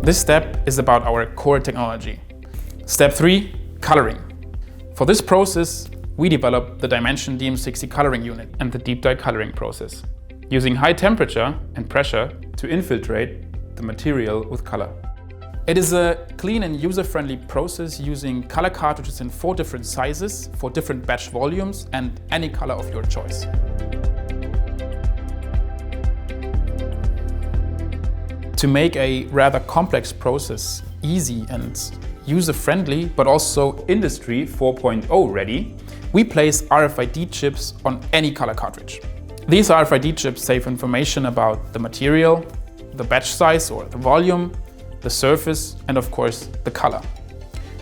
This step is about our core technology. Step 3, coloring. For this process, we developed the DyeMansion DM60 coloring unit and the deep dye coloring process, using high temperature and pressure to infiltrate the material with color. It is a clean and user-friendly process using color cartridges in 4 different sizes for different batch volumes and any color of your choice. To make a rather complex process easy and user-friendly, but also Industry 4.0 ready, we place RFID chips on any color cartridge. These RFID chips save information about the material, the batch size or the volume, the surface, and of course the color.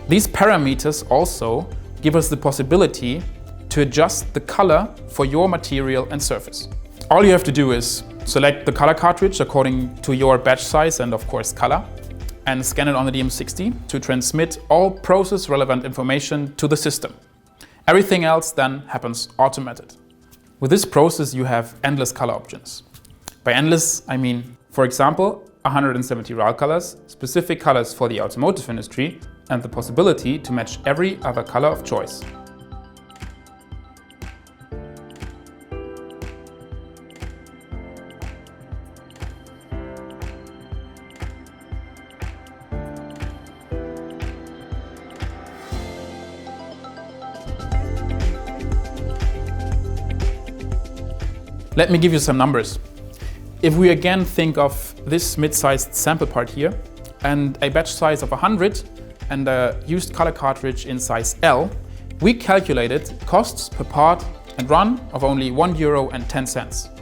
These parameters also give us the possibility to adjust the color for your material and surface. All you have to do is select the color cartridge according to your batch size and of course color, and scan it on the DM60 to transmit all process relevant information to the system. Everything else then happens automated. With this process you have endless color options. By endless, I mean, for example, 170 RAL colors, specific colors for the automotive industry, and the possibility to match every other color of choice. Let me give you some numbers. If we again think of this mid-sized sample part here and a batch size of 100 and a used color cartridge in size L, we calculated costs per part and run of only €1.10.